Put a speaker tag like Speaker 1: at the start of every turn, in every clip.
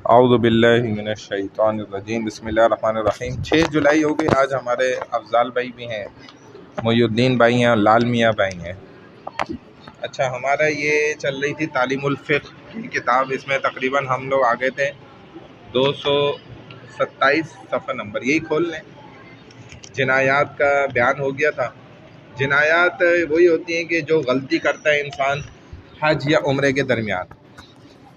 Speaker 1: اعوذ باللہ من الشیطان الرجیم، بسم اللہ الرحمن الرحیم۔ 6 جولائی ہو گئی، آج ہمارے افضال بھائی بھی ہیں، محی الدین بھائی ہیں اور لال میاں بھائی ہیں۔ اچھا، ہمارا یہ چل رہی تھی تعلیم الفقہ کی کتاب، اس میں تقریباً ہم لوگ آگے تھے 227 صفحہ نمبر، یہی کھول لیں۔ جنایات کا بیان ہو گیا تھا۔ جنایات وہی ہوتی ہیں کہ جو غلطی کرتا ہے انسان حج یا عمرے کے درمیان۔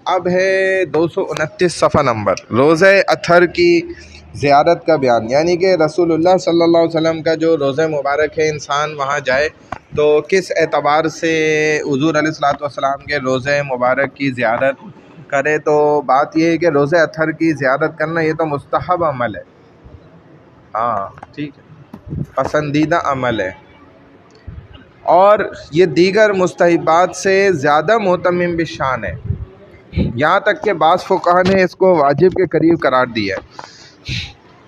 Speaker 1: اب ہے 229 صفحہ نمبر، روزہ اطہر کی زیارت کا بیان، یعنی کہ رسول اللہ صلی اللہ علیہ وسلم کا جو روزہ مبارک ہے، انسان وہاں جائے تو کس اعتبار سے حضور علیہ الصلوۃ والسلام کے روزہ مبارک کی زیارت کرے۔ تو بات یہ ہے کہ روزہ اطہر کی زیارت کرنا یہ تو مستحب عمل ہے، ہاں ٹھیک ہے، پسندیدہ عمل ہے، اور یہ دیگر مستحبات سے زیادہ مہتمم بالشان ہے، یہاں تک کہ بعض فقہا نے اس کو واجب کے قریب قرار دیا ہے۔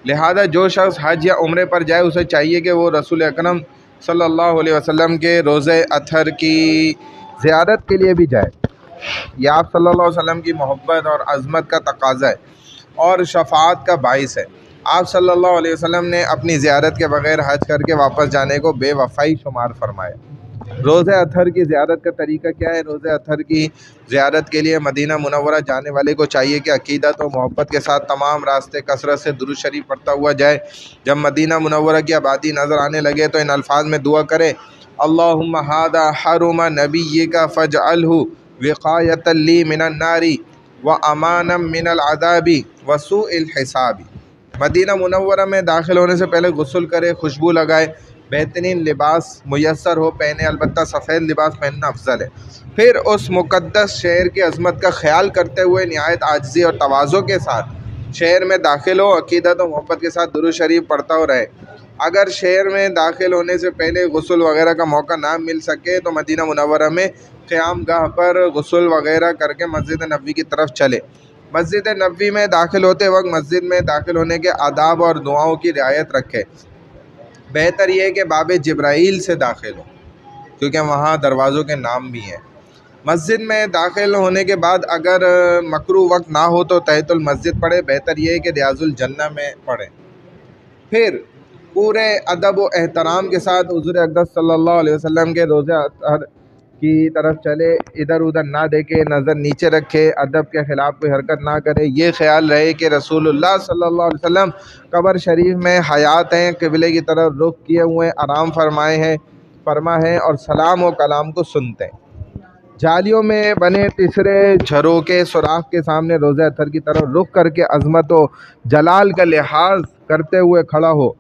Speaker 1: لہذا جو شخص حج یا عمرے پر جائے اسے چاہیے کہ وہ رسول اکرم صلی اللہ علیہ وسلم کے روزہ اطہر کی زیارت کے لیے بھی جائے۔ یہ آپ صلی اللہ علیہ وسلم کی محبت اور عظمت کا تقاضا ہے اور شفاعت کا باعث ہے۔ آپ صلی اللہ علیہ وسلم نے اپنی زیارت کے بغیر حج کر کے واپس جانے کو بے وفائی شمار فرمایا۔ روزہ اطہر کی زیارت کا طریقہ کیا ہے؟ روزہ اطہر کی زیارت کے لیے مدینہ منورہ جانے والے کو چاہیے کہ عقیدت و محبت کے ساتھ تمام راستے کثرت سے درود شریف پڑھتا ہوا جائے۔ جب مدینہ منورہ کی آبادی نظر آنے لگے تو ان الفاظ میں دعا کرے: اللہم ھذا حرم نبیک فاجعلہ وقایۃ لی من النار وامانا من العذاب وسوء الحساب۔ مدینہ منورہ میں داخل ہونے سے پہلے غسل کرے، خوشبو لگائے، بہترین لباس میسر ہو پہنے، البتہ سفید لباس پہننا افضل ہے۔ پھر اس مقدس شہر کی عظمت کا خیال کرتے ہوئے نہایت عاجزی اور تواضع کے ساتھ شہر میں داخل ہو، عقیدت و محبت کے ساتھ درود شریف پڑھتا ہو رہے۔ اگر شہر میں داخل ہونے سے پہلے غسل وغیرہ کا موقع نہ مل سکے تو مدینہ منورہ میں قیام گاہ پر غسل وغیرہ کر کے مسجد نبوی کی طرف چلے۔ مسجد نبوی میں داخل ہوتے وقت مسجد میں داخل ہونے کے آداب اور دعاؤں کی رعایت رکھے۔ بہتر یہ ہے کہ باب جبرائیل سے داخل ہو، کیونکہ وہاں دروازوں کے نام بھی ہیں۔ مسجد میں داخل ہونے کے بعد اگر مکروہ وقت نہ ہو تو تحیۃ المسجد پڑھے، بہتر یہ ہے کہ ریاض الجنہ میں پڑھے۔ پھر پورے ادب و احترام کے ساتھ حضور اقدس صلی اللہ علیہ وسلم کے روزہ اطہر کی طرف چلے، ادھر ادھر نہ دیکھے، نظر نیچے رکھے، ادب کے خلاف کوئی حرکت نہ کرے، یہ خیال رہے کہ رسول اللہ صلی اللہ علیہ وسلم قبر شریف میں حیات ہیں، قبلے کی طرف رخ کیے ہوئے آرام فرما ہے اور سلام و کلام کو سنتے ہیں۔ جالیوں میں بنے تیسرے جھروکے سوراخ کے سامنے روزہ اطہر کی طرف رخ کر کے عظمت و جلال کا لحاظ کرتے ہوئے کھڑا ہو۔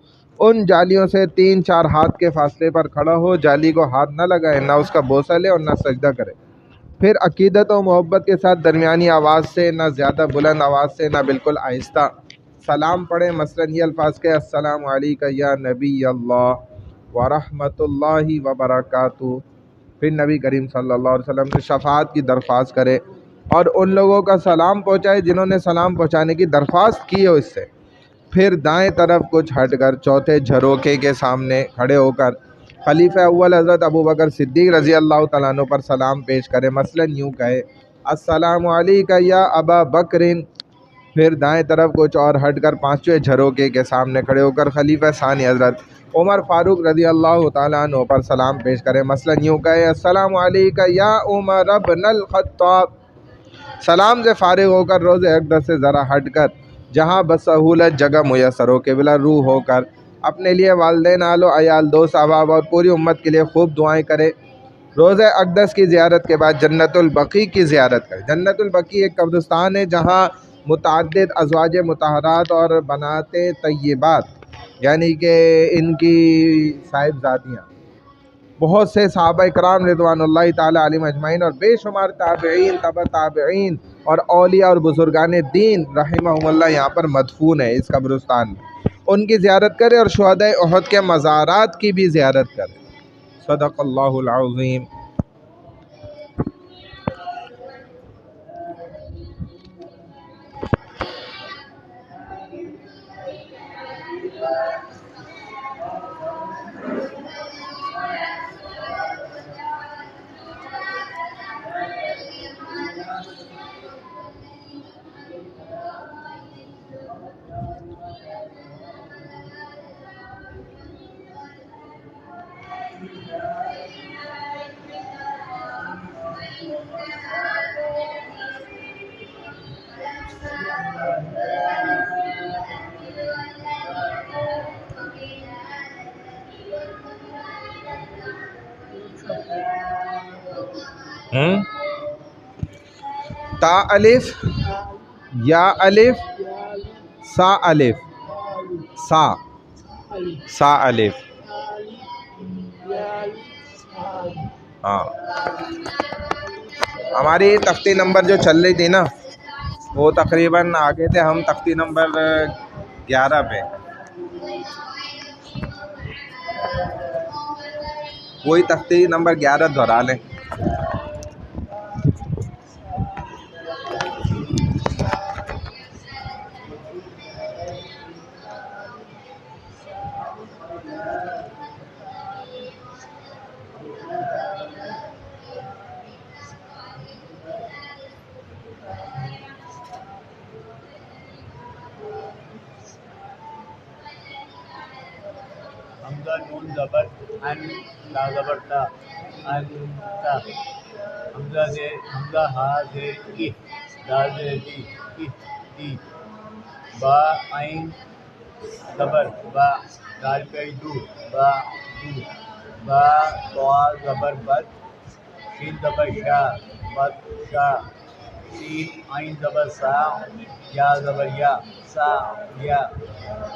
Speaker 1: ان جالیوں سے 3-4 ہاتھ کے فاصلے پر کھڑا ہو، جالی کو ہاتھ نہ لگائے، نہ اس کا بوسہ لے اور نہ سجدہ کرے۔ پھر عقیدت و محبت کے ساتھ درمیانی آواز سے، نہ زیادہ بلند آواز سے، نہ بالکل آہستہ سلام پڑھے، مثلاً یہ الفاظ کہ السلام علیکہ یا نبی اللہ ورحمۃ اللہ وبرکاتہ۔ پھر نبی کریم صلی اللہ علیہ وسلم سے شفاعت کی درخواست کرے اور ان لوگوں کا سلام پہنچائے جنہوں نے سلام پہنچانے کی درخواست کی ہو اس سے۔ پھر دائیں طرف کچھ ہٹ کر چوتھے جھروکے کے سامنے کھڑے ہو کر خلیفہ اول حضرت ابوبکر صدیق رضی اللہ تعالیٰ عنہ پر سلام پیش کرے، مثلاً یوں کہے: السلام علیکہ یا ابا بکر۔ پھر دائیں طرف کچھ اور ہٹ کر پانچویں جھروکے کے سامنے کھڑے ہو کر خلیفہ ثانی حضرت عمر فاروق رضی اللہ تعالیٰ عنہ پر سلام پیش کرے، مثلاً یوں کہے: السلام علیکہ یا عمر ابن الخطاب۔ سلام سے فارغ ہو کر روضہ اقدس سے ذرا ہٹ کر جہاں بسہولت جگہ میسر ہو، قبلہ رو ہو کر اپنے لیے، والدین، اہل و عیال، دوست احباب اور پوری امت کے لیے خوب دعائیں کرے۔ روزہ اقدس کی زیارت کے بعد جنت البقیع کی زیارت کرے۔ جنت البقیع ایک قبرستان ہے جہاں متعدد ازواج مطہرات اور بنات طیبات، یعنی کہ ان کی صاحبزادیاں، بہت سے صحابہ کرام رضوان اللہ تعالی علیہم اجمعین اور بے شمار تابعین، تبع تابعین اور اولیاء اور بزرگان دین رحمہم اللہ یہاں پر مدفون ہے اس قبرستان میں، ان کی زیارت کرے اور شہدائے احد کے مزارات کی بھی زیارت کرے۔ صدق اللہ العظیم۔ تا الف یا الف سا الف سا سا الف. ہاں ہماری تختی نمبر جو چل رہی تھی نا وہ تقریباً آگے تھے ہم تختی نمبر 11 پہ. وہی تختی نمبر 11 دہرا لیں.
Speaker 2: حمزہ نون زبر ان لا زبر تا انتا. حمزہ زیر حمزہ ہا زیر کی دال زیر دی کی دی. با عین زبر با دال پہ دو با دو. با طا زبر بد شین زبر شا بد شا. سین عین زبر سا یا زبر یا سا یا.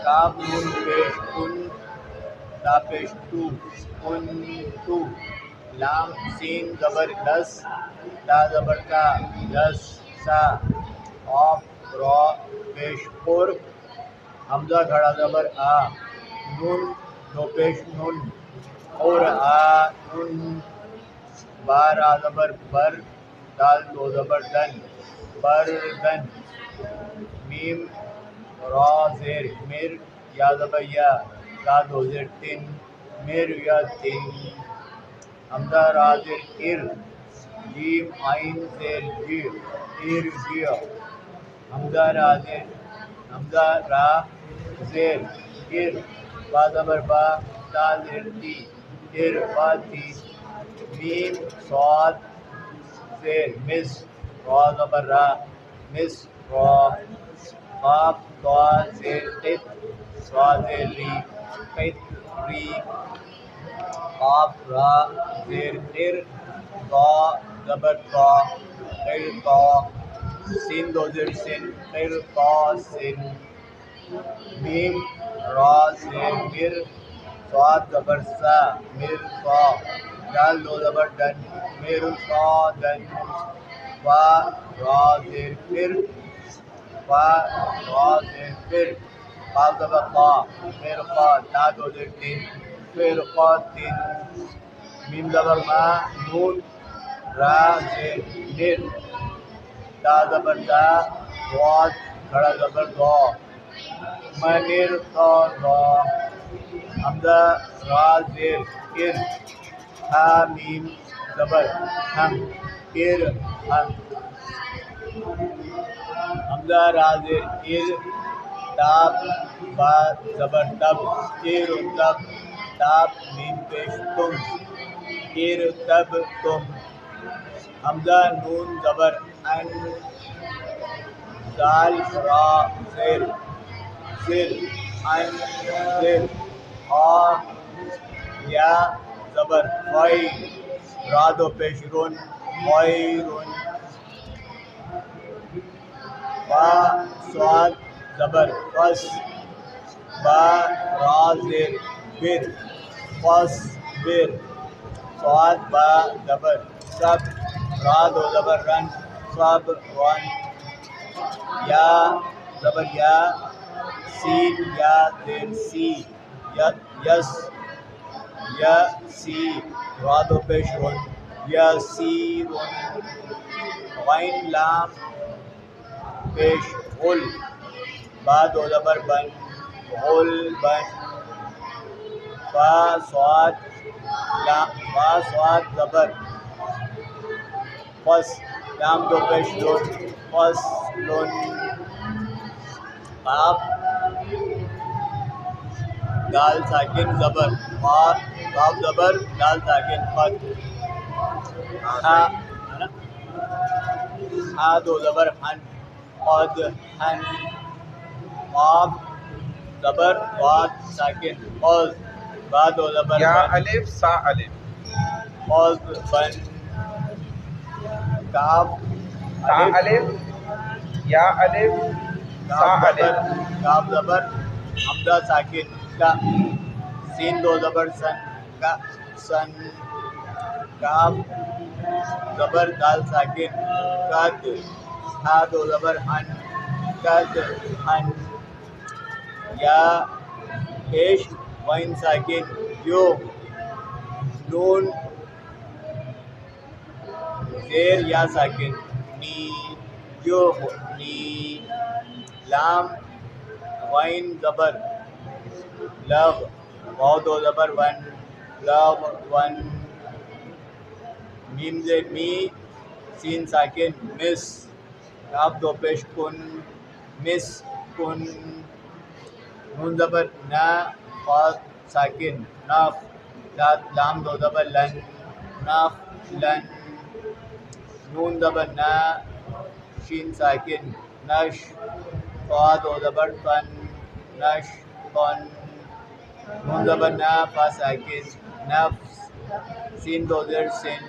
Speaker 2: کاف نون پیش کن تا پیش تو ان تو. لام سین زبر لس تا زبر تا لس سا. آف را پیش پر حمزہ کھڑا زبر آ. نون دو پیش نون اور آ نون. بار آ زبر بر دال دو زبر دن بر دن. میم را زیر مر یا زبر یا تا دو زیر تن مر یا تن. حمزہ را زیر ار جیم عین زیر جی ار جیا. حمزہ را زیر حمزہ را زیر ار با زبر با تا زیر تی ار با تی. میم صاد زیر مس را زبر را مس را. قاف طا زیر قط را زیر ری قط ری. قاف را زیر قر طا زبر طا قر طا. سین دو زیر سن قر طا سن. میم را زیر مر صاد زبر سا مر سا. دال دو زبر دن مر سا دن. فا را زیر پھر فا را زیر پھر. قاف زبر قا پھر قا تا دو زیر تین پھر قا تین. میم زبر ما نون را زیر نر تا زبر تا ضاد کھڑا زبر ضا منر تا ضا. حمزہ را زیر ار ہا میم زبر ہم ار ہم. حمزہ را زیر ار تاب با زبر تب ار تب تاب میم پیش تم ار تب تم. حمزہ نون زبر ان دال را زیر زر ان زر. آ یا زبر خی را دو پیش رون خیرون. با صاد زبر فس با را زیر بر فس بر. صاد با زبر سب را دو زبر رن سب رن. یا زبر یا سین یا زیر سی یس یا سی را دو پیش رون یا سی رون. غین لام پیش غل با دو زبر بن غل بن. فا صاد فا صاد زبر فس لام دو پیش لون فس لون. قاف دال ساکن زبر قاف قاف زبر دال ساکن فت. ہا دو زبر ہن قد حن قاف زبر واد ساکن قوز بعد و زبر
Speaker 1: یا
Speaker 2: بن
Speaker 1: الف سا الف
Speaker 2: قوز بن کاف
Speaker 1: تا
Speaker 2: الف
Speaker 1: الف یا الف سا الف
Speaker 2: کاف زبر حمزہ ساکن کا سین دو زبر سن کا سن کاف زبر دال ساکن قد ہا دو زبر ہن قد ہن یا پیش وائن ساکن یو نون زیر یا ساکن نی یو نی لام وائن زبر لغ واو دو زبر ون لغ ون میم زیر می سین ساکن مس کاف دو پیش کن مس کن نون زبر نا فا ساکن ناف لام دو زبر لن ناف لن نون زبر نا شین ساکن نش فا دو زبر فن نش فن نون زبر نا فا ساکن نفس سین دو زیر سن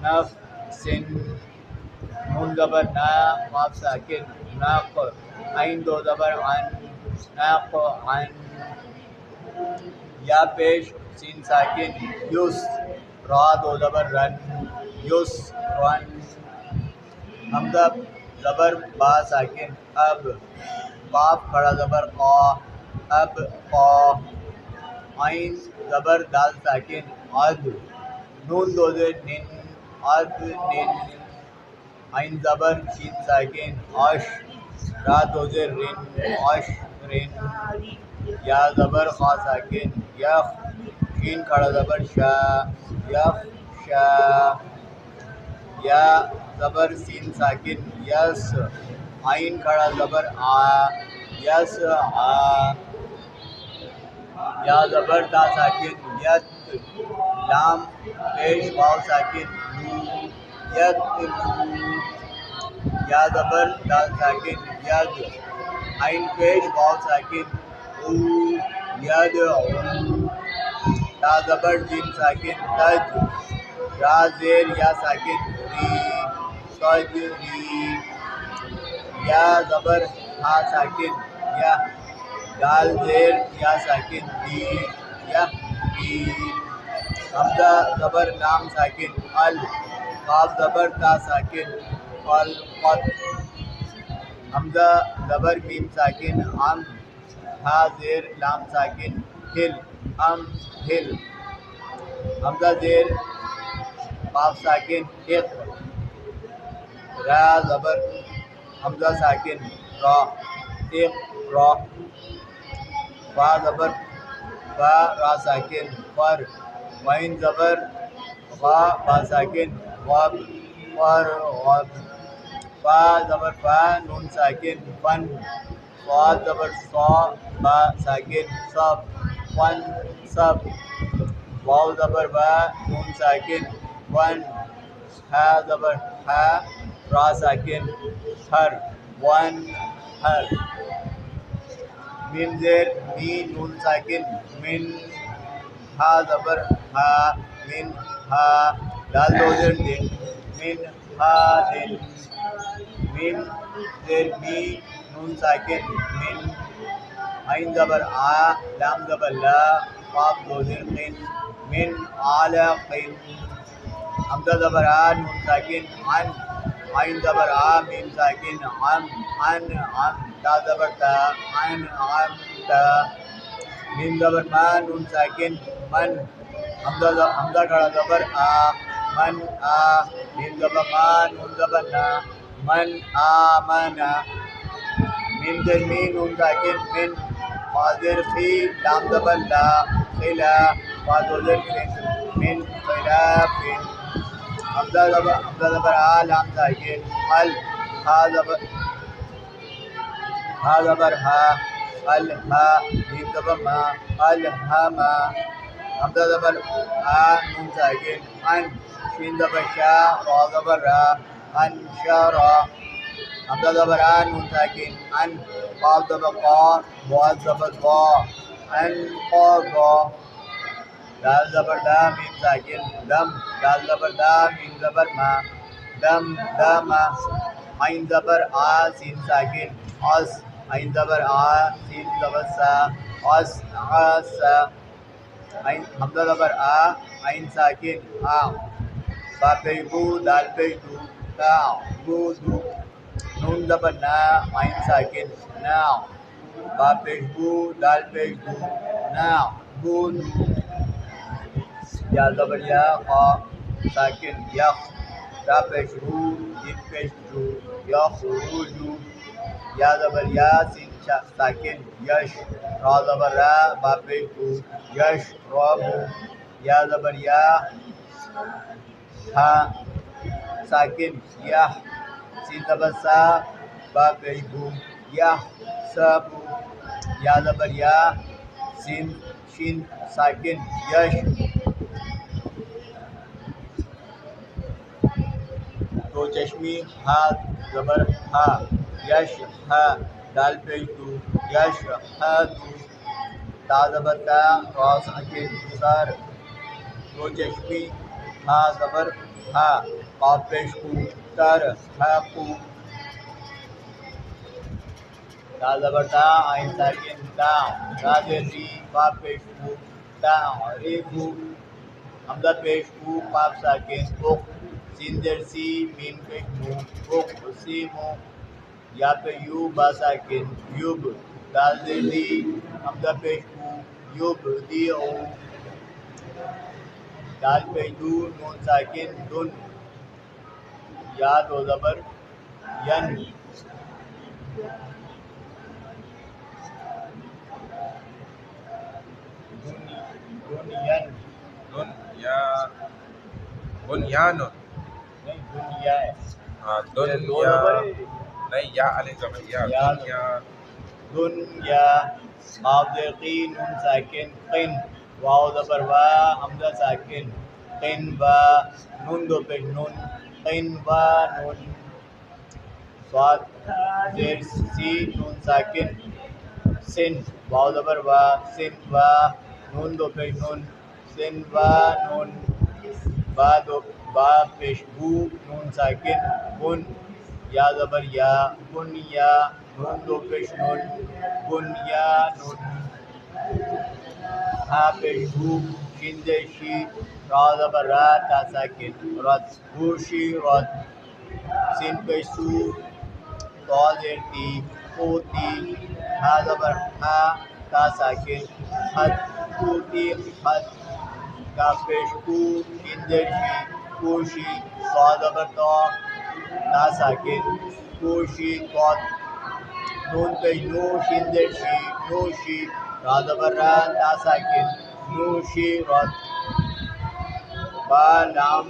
Speaker 2: نف سن نون زبر نا فا ساکن ناق عین دو زبر عن ناق عن یا پیش سین ساکن یس را دو زبر رن یس رن حمزہ زبر با ساکن اب قاف کھڑا زبر قا اب قا عین زبر دال ساکن عد نون دو زیر نن عد نن عین زبر شین ساکن عش را دو زیر رن عش رن یا زبر خا ساکن یخ شین کھڑا زبر شا یخ شا یا زبر سین ساکن یس عین کھڑا زبر آ یس آ یا زبر تا ساکن یت لام پیش واو ساکن نو یت نو یا زبر دال ساکن ید عین پیش واو ساکن او ید او تا زبر جیم ساکن تج را زیر یا ساکن ری سج ری یا زبر ہا ساکن یا دال زیر یا ساکن دی یا دی حمزہ زبر لام ساکن ال قاف زبر تا ساکن ال قط حمزہ زبر میم ساکن ام ہا زیر لام ساکن ہل ام ہل حمزہ زیر قاف ساکن اق را زبر حمزہ ساکن را اق را فا زبر فا را ساکن فر وائن زبر غا با ساکن غب فر غب فا زبر فا نون ساکن فن صاد زبر صا با ساکن صب فن صب واو زبر با نون ساکن ون ہا زبر ہا را ساکن ہر ون ہر میم زیر می نون ساکن من ہا زبر ہا من ہا دال دو زیر دن من ہا دن میم زیر می نون ساکن من عین زبر آ لام زبر لا قاف دو زیر قن من آلا قن حمزہ زبر آ نون ساکن عن عین زبر آ میم ساکن عم عن عم تا زبر تا عن عم تا میم زبر ما نون ساکن من حمزہ کھڑا زبر آ من آ میم زبر ما نون زبر نا من آمنا میم زیر می نون ساکن من فاضر خی لام زبر لا خلا فاضر فن من خلاف حمزہ زبر آ لام ساکن ال ہا زبر ہا ال ہا میم زبر ما ال ہا ما حمزہ زبر آ نون ساکن ان شین زبر شا را زبر را ان شا را حمزہ زبر آ نون ساکن ان قاف زبر قا واو زبر وا ان قا وا دال زبر دا میم ساکن دم دال زبر دا میم زبر ما دم دما عین زبر آ سین ساکن اس عین زبر آ سین زبر سا اس عسا عین حمزہ زبر آ عین ساکن آ با پیش بو دال پیش دو تا بو دو نون زبر نا عین ساکن نا با پیش بو دال پیش دو نا بو دو یا زبر یا قا ساکن یخ تا پیش رو جیم پیش جو یا خروجو یا زبر یا سین ساکن یش را زبر را با پیش بو یش رابو یا زبر یا ہا ساکن یح سین زبر سا با پیش بو یح سبو یا زبر یا سین شین ساکن یش دو چشمی ہا زبر ہا یش ہا دال پیش دو یش ہا دو تا زبر تا را ساکن سر دو چشمی ہا زبر ہا قاف پیش کو تر ہا کو تا زبر تا عین ساکن تا تا زیر ری قاف پیش کو تا ریفو حمزہ پیش کو قاف ساکن اق سین زیر سی میم پیش مو اق سیمو یا پہ یو با ساکن یوب دال زیر دی حمزہ پیش کو یوب دیو دال پیش دو نون ساکن دن یا دو زبر ین دنین
Speaker 1: دنیا بنیان
Speaker 2: نہیں دنیا ہے
Speaker 1: ہاں
Speaker 2: دو
Speaker 1: دنیا
Speaker 2: زبر ہے
Speaker 1: نہیں یا علی زبر یا
Speaker 2: یا
Speaker 1: دنیا
Speaker 2: دنیا قاف نون ساکن قن واو زبر وا حمزہ ساکن قن با نون دو پیش نون قن با نون صاد زیر سی نون ساکن سن واو زبر وا سن وا نون دو پیش نون سن وا نون با دو با پیش بو نون ساکن بن یا زبر یا بن یا نون دو پیش نون بن یا نون ہا پیش بو شین زیر شی را زبر را تا ساکن رت بوشی رت سین پیش سو تو زیر تی قوتی ہا زبر ہا تا ساکن خط قوتی خط کا پیش کو شین زیر شی کوشی تو زبر تو تا ساکن کوشی قوت نون پیش نو شین زیر شی نوشی را زبر را تا ساکن نوشی رت با لام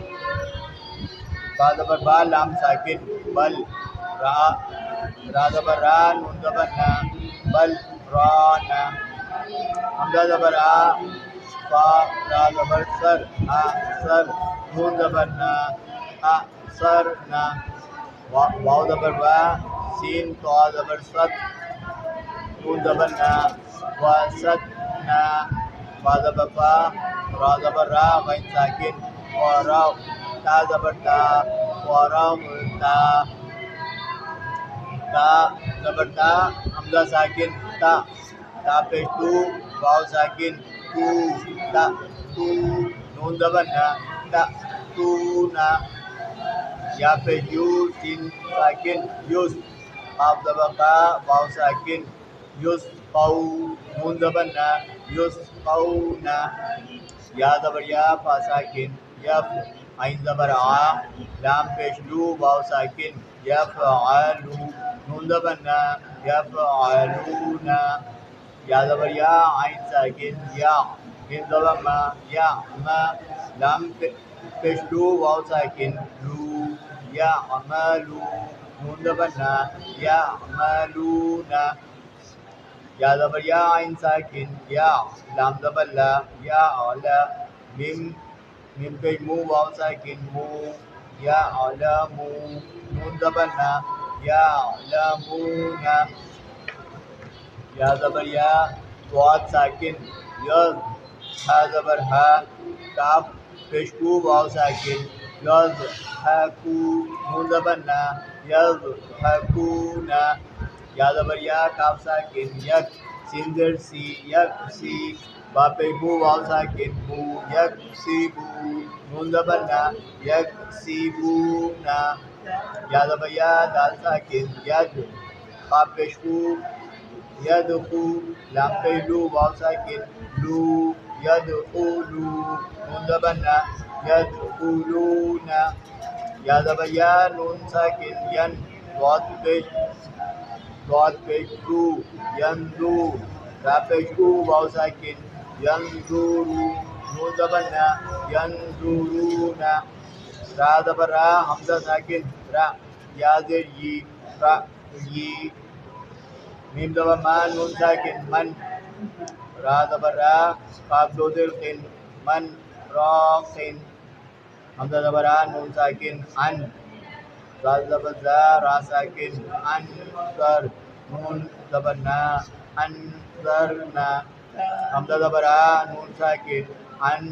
Speaker 2: با زبر با لام ساکن بل را زبر را نون زبر نا بل رانا حمزہ زبر آ فا را زبر سر آ سر نون زبر نا آ سر نا واو زبر وا سین تو زبر ست نون زبر نا و ست نا با زبر فا را زبر را غین ساکن و را تا زبر تا و را تا تا زبر تا حمزہ ساکن تا تا پیش تو واو ساکن تو تا تو نون زبر نا تا تو نا یا پیش یو سین ساکن یوس قاف زبر قا واو ساکن یوس قو نون زبر نا یوس قو نا یا زبر یا فا ساکن یف عین زبر آ لام پیش لو واو ساکن یفعلو نون زبر نا یفعلونا یا زبر یا عین ساکن یا میم زبر ما یا ما لام پیش لو واو ساکن لو یا عملو نون زبر نا یا عملونا یا زبر یا عین ساکن یا لام زبر لا یا علا میم پیش مو واو ساکن مو یا علمو نون زبر نا يعلمون يا زبر يا ضاد ساكن يض ها زبر ها كاف پیشکو واو ساکن يضحكو نون زبر نا يضحكون یا زبر یا کاف ساکن یک سین زر سی یک سی با پیشکو واو ساکن بو یک سی بو نون زبر نا یک سی بو نا یا زبر یا دال ساکن ید قاف پیشکو یدخو لام پہلو واو ساکن لو یدخولو نون زبر نا یدخولون یا زبر یا نون ساکن ین ضاد پیشکو ینظو را پیشکو واو ساکن ینظورو نون زبر نا ینظورون را زبر را حمزہ ساکن را یا زیر یی را یی میم زبر ما نون ساکن من را زبر را قاف دو زیر قن من راقن حمزہ زبر را نون ساکن ان زال زبر زا را ساکن انظر نون زبر نا انظرنا حمزہ زبر را نون ساکن ان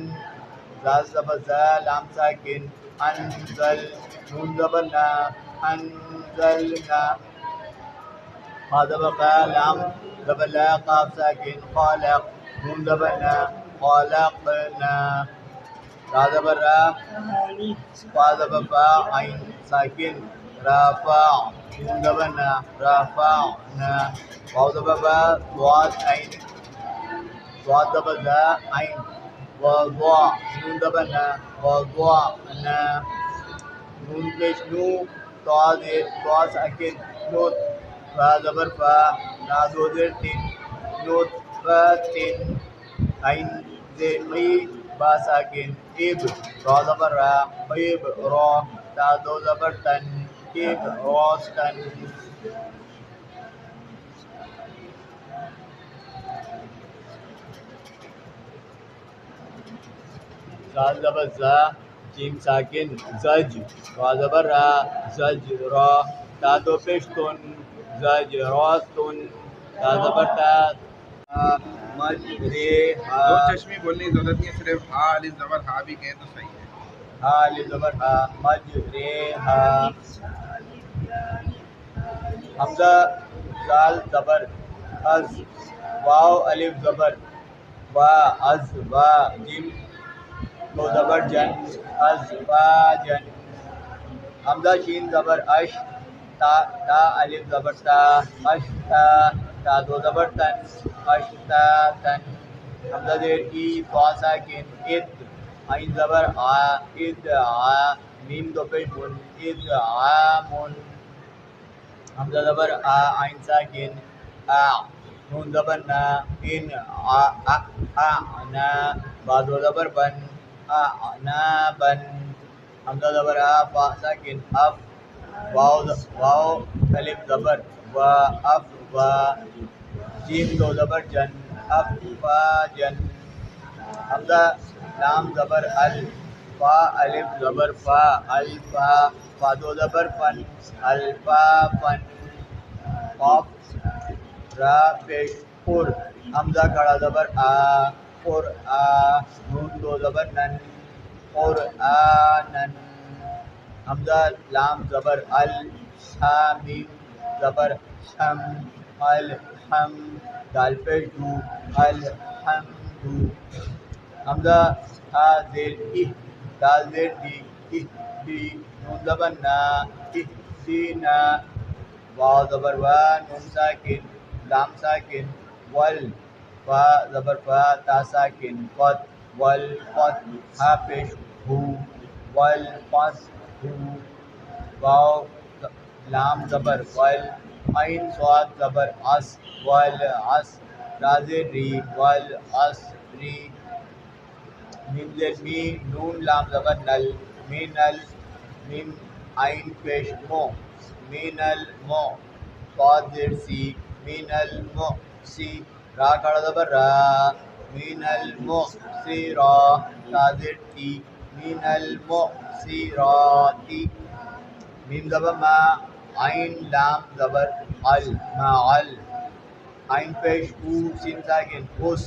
Speaker 2: زال زبر زا لام ساکن انزل نون زبر نا انزلنا قا زبر قا لام زبر لا قاف ساکن خالق نون زبر نا خالقنا را زبر را فا زبر فا عین ساکن رافع نون زبر نا رافعنا واو زبر با ضاد عین ضاد زبر زا عین وضع نون زبر نا وضعنا نون پیش نو طا زیر طا ساکن نوت فا زبر فا نا دو زیر تین نوت فاتن عین زیر قی با ساکن اب را زبر را قیب را تا دو زبر تن اب راستن زال زبر زا جیم ساکن زج را زبر را زج را تا دو پیش تن زج راستن تا زبر تا مجرے
Speaker 1: دو چشمی بولنے کی ضرورت نہیں ہے، صرف ہا الف زبر ہا بھی کہیں تو صحیح ہے.
Speaker 2: ہا الف زبر ہا مجرے ہا حمزہ زال زبر از واو الف زبر وا از وا جیم دو زبر جن از وا جن حمزہ شین زبر اش تا تا الف زبر تا اش تا تا دو زبر تن اش تا تن حمزہ زیر ای طا ساکن اد عین زبر آ اد آ میم دو پیش من اد آمن حمزہ زبر آ عین ساکن آ نون زبر نا ان نا با دو زبر بن نا بن حمزہ زبر آ فا ساکن اف واو الف زبر و اف و جیم دو زبر جن اف فا جن حمزہ لام زبر ال فا الف زبر فا الفا فا دو زبر فن الفا فن قاف را پیش پر حمزہ کھڑا زبر آ پر آ نون دو زبر نن اور آنن حمزہ لام زبر ال شا میم زبر شم الحم دال پیش دو الحمدو حمزہ ہا زیر ای دال زیر دی اہدی نون زبر نا اہدینا واو زبر وا نون ساکن لام ساکن ول فا زبر فا تا ساکن قد والقد ہا پیش ہو والقد ہو واو لام زبر ول عین صاد زبر اس والعص رازر ری والعصری میم زیر می نون لام زبر نل مینل میم عین پیش مو مینل مو صاد زیر سی مینل مو سی را کھڑا زبر را مینل مو سی را تا زیر تی مینل مو سی را تی میم زبر ما عین لام زبر ال معل عین پیش او سین ساکن اس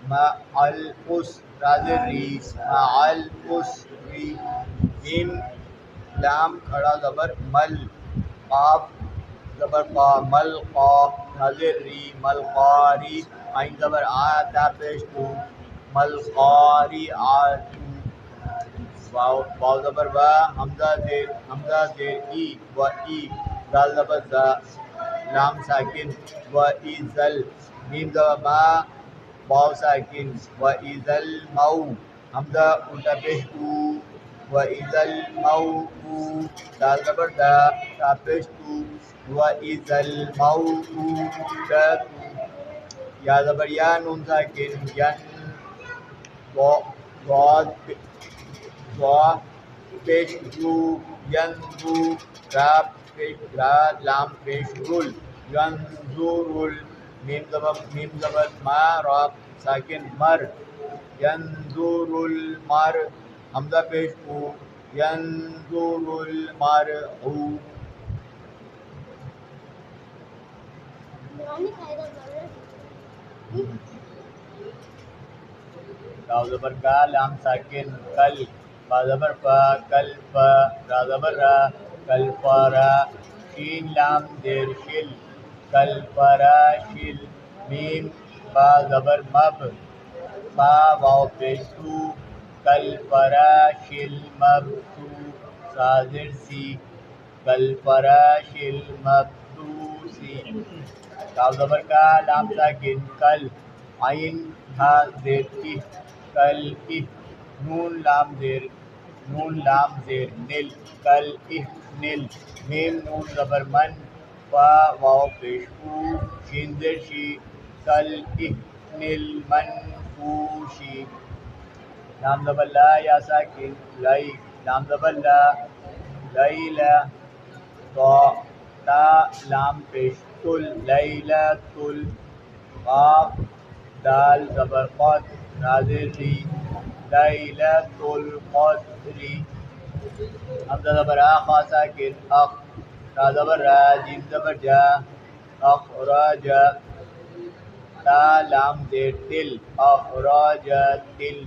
Speaker 2: معل اس راز ری معل اس ری میم لام کھڑا زبر مل قاف زبر قا مل قا راز ری مل قاری عین زبر آ تا پیش تو مل قاری آتو واو زبر و حمزہ زیر ای و ای دال زبر زا لام ساکن و ای زل میم زبر ما واو ساکن و ای زل مو حمزہ الٹا پیش او و ای زل مو او دال زبر دا تا پیش تو و ای زل مو او دا تو یا زبر یا نون ساکن ین ضاد پیش رو ینظو را پیش را لام پیش رول ینظرول میم زبر ما را ساکن مر ینظر المر حمزہ پیش او ینظر المرء کاف زبر کا لام ساکن کل با زبر فا کل فا را زبر را کل فارا شین لام زیر شل کل فرا شل میم با زبر مب با واو پیش تو کل فرا شل مب تو سازر سی کل فرا شل مب تو سی کاف زبر کا لام ساکن کل عین ہا زیر کی کل اہ نون لام زیر نل کل اہ نل میم نون زبر من فا واو پیش او شین زیر شی کل اہ نل من فوشی لام زبر لا یا ساکن لائی لام زبر لا لیلا تا لام پیش تل لیلۃ قاف دال زبر قد راز ری لیلۃ القدر حمزہ زبر آ خا ساکن اخ را زبر را جیم زبر جا اخراج تا لام زیر تل اخراج تل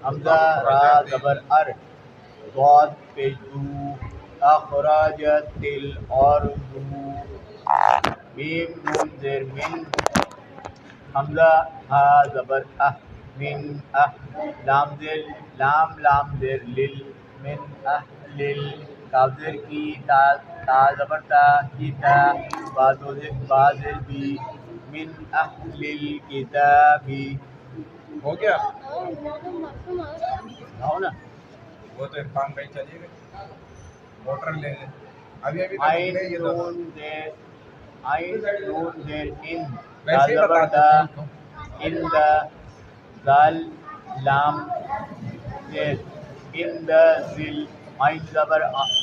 Speaker 2: حمزہ را زبر ار ضاد پیش دو اخراجت الارض میم نون زیر من حمزہ ہا زبر من لام زیر لل من لل کاف زیر کی تا زبر تا کی تا با زیر بی من اہل الکتابی
Speaker 1: ہو گیا
Speaker 2: ہو نا
Speaker 1: وہ تو عرفان بھائی چلیے گئے موٹر لے لیں ابھی
Speaker 2: عین
Speaker 1: یہ
Speaker 2: نون زیر ان
Speaker 1: ویسے ہی
Speaker 2: زبر
Speaker 1: بتا
Speaker 2: دا
Speaker 1: دیتے ہیں
Speaker 2: ان دا دال لام زیر ان دا ذل عین زبر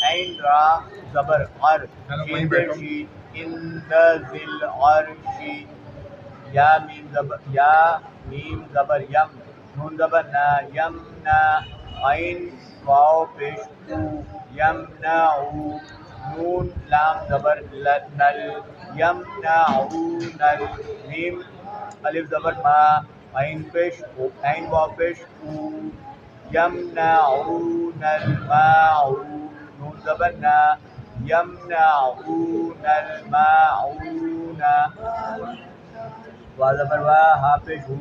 Speaker 2: عین را زبر ار
Speaker 1: چلو وہیں
Speaker 2: شین
Speaker 1: بیٹھو
Speaker 2: شی ان دا ذل عرشی یا میم زبر یم نون زبر نا یم نا عین واو پیش او یم نعو نون لام زبر نل یم نعو نل میم الف زبر ما عین پیش او عین واو پیش او یم نعون الماعون نون زبر نا یمنعون الماعون وا زبر وا ہا پیش ہو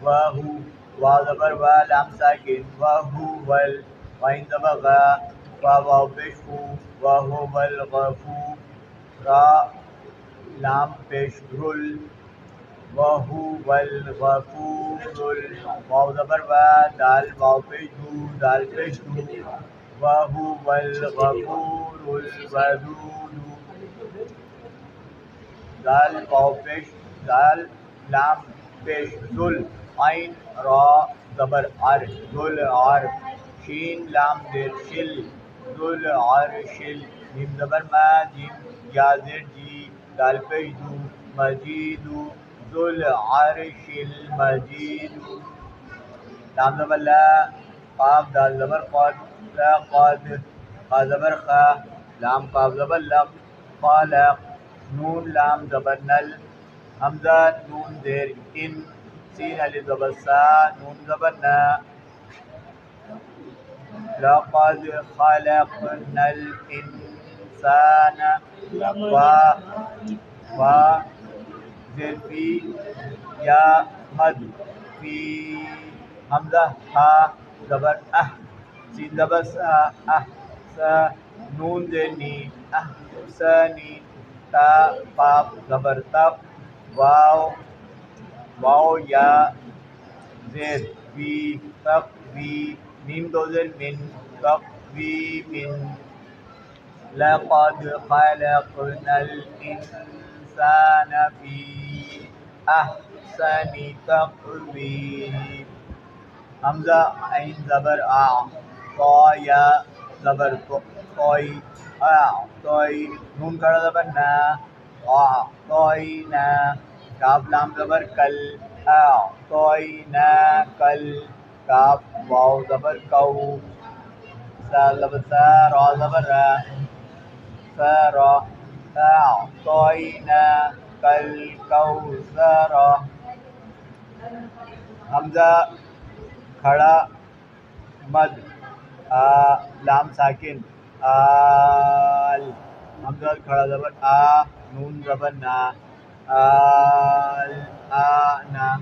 Speaker 2: واہو وا زبر وا لام ساکن واہو ول وعین زبر غا وا واو پیش ہو واہو الغفور را لام پیش رل وَهُوَ الْغَفُورُ واو زبر وا دال واو پیش دو دال پیش دو وَهُوَ الْغَفُورُ الْوَدُودُ دال واو پیش دال لام پیش ذل عین را زبر ار ذل عر شین لام زیر شل ذل عرشل میم زبر ما جیم یا زیر جی دال پیش دو مجیدو ذو العرش المجید لام زبر لا قاف دال زبر قد لا قد خا زبر خا لام قاف زبر لق خالق نون لام زبر نل حمزہ نون زیر ان سین الف زبر سا نون زبر نا لقد خلقنا الإنسان فا زیر فی یا مد فی حمزہ ہا زبر سین زبر سا سا نون زیر نی سنی تا قاف زبر تق واو یا زیر وی تق وی میم دو زیر من تق وی من لقد خلقنا الإنسان في أحسن تقويم حمزہ عین زبر طا یا زبر طوئی طوئی نون کھڑا زبر نا طوئینا کاف لام زبر کل طوئینا کل کاف واو زبر کو سا زبر سا را زبر را سارا طوئینا کل کوثرا حمزہ کھڑا مد لام ساکن آل حمزہ کھڑا زبر نون زبر نا آل نا